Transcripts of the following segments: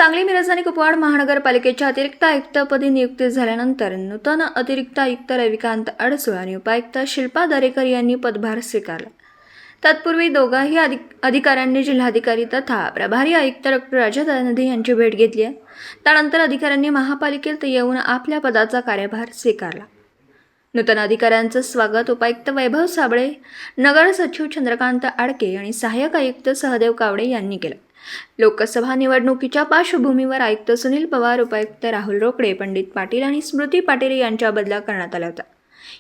सांगली, मिरज आणि कुपवाड महानगरपालिकेच्या अतिरिक्त आयुक्तपदी नियुक्ती झाल्यानंतर नूतन अतिरिक्त आयुक्त रविकांत अडसूळ आणि उपायुक्त शिल्पा दरेकर यांनी पदभार स्वीकारला। तत्पूर्वी दोघाही अधिकाऱ्यांनी जिल्हाधिकारी तथा प्रभारी आयुक्त डॉ. राजा दयानिधी यांची भेट घेतली आहे। त्यानंतर अधिकाऱ्यांनी महापालिकेत येऊन आपल्या पदाचा कार्यभार स्वीकारला। नूतन अधिकाऱ्यांचं स्वागत उपायुक्त वैभव साबळे, नगर सचिव चंद्रकांत आडके आणि सहाय्यक आयुक्त सहदेव कावडे यांनी केलं। लोकसभा निवडणुकीच्या पार्श्वभूमीवर आयुक्त सुनील पवार, उपायुक्त राहुल रोकडे, पंडित पाटील आणि स्मृती पाटील यांच्या बदल्या करण्यात आल्या होत्या।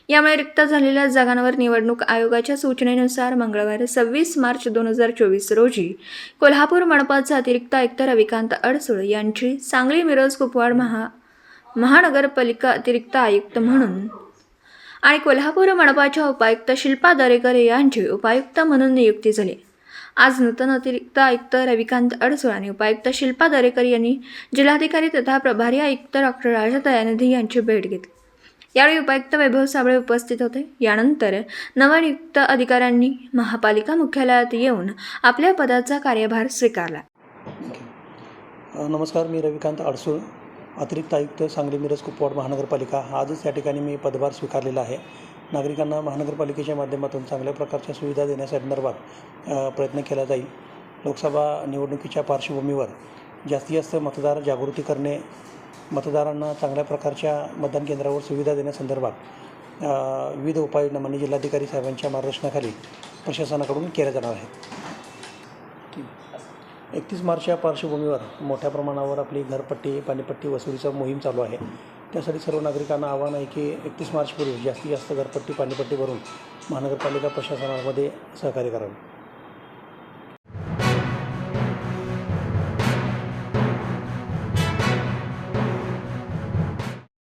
यामुळे रिक्त झालेल्या जागांवर निवडणूक आयोगाच्या सूचनेनुसार मंगळवार 26 मार्च 2024 रोजी कोल्हापूर मनपाचे अतिरिक्त आयुक्त रविकांत अडसूळ यांची सांगली, मिरज, कुपवाड महानगरपालिका अतिरिक्त आयुक्त म्हणून आणि कोल्हापूर मनपाच्या उपायुक्त शिल्पा दरेकर यांची उपायुक्त म्हणून नियुक्ती झाली। आज नूतन अतिरिक्त आयुक्त रविकांत अडसूळ आणि उपायुक्त शिल्पा दरेकर यांनी जिल्हाधिकारी तथा प्रभारी आयुक्त डॉ. राजा दयानिधी यांची भेट घेतली। यावेळी उपायुक्त वैभव साबळे उपस्थित होते। यानंतर नवनियुक्त अधिकाऱ्यांनी महापालिका मुख्यालयात येऊन आपल्या पदाचा कार्यभार स्वीकारला। नमस्कार, मी रविकांत अडसूळ, अतिरिक्त आयुक्त सांगली, मिरज, कुपवाड महानगरपालिका। आजच या ठिकाणी मी पदभार स्वीकारलेला आहे। नागरिकांना महानगरपालिकेच्या माध्यमातून चांगल्या प्रकारच्या सुविधा देण्यासंदर्भात प्रयत्न केला जाईल। लोकसभा निवडणुकीच्या पार्श्वभूमीवर जास्तीत जास्त मतदार जागृती करणे, मतदारांना चांगल्या प्रकारच्या मतदान केंद्रावर सुविधा देण्यासंदर्भात विविध उपाययोजना माननीय जिल्हाधिकारी साहेबांच्या मार्गदर्शनाखाली प्रशासनाकडून केल्या जाणार आहेत। 31 मार्चच्या पार्श्वभूमीवर मोठ्या प्रमाणावर आपली घरपट्टी, पाणीपट्टी वसुलीचा मोहीम चालू आहे। त्यासाठी सर्व नागरिकांना आव्हान आहे की 31 मार्चपूर्वी जास्तीत जास्त घरपट्टी, पाणीपट्टी भरून महानगरपालिका प्रशासनामध्ये सहकार्य करावे।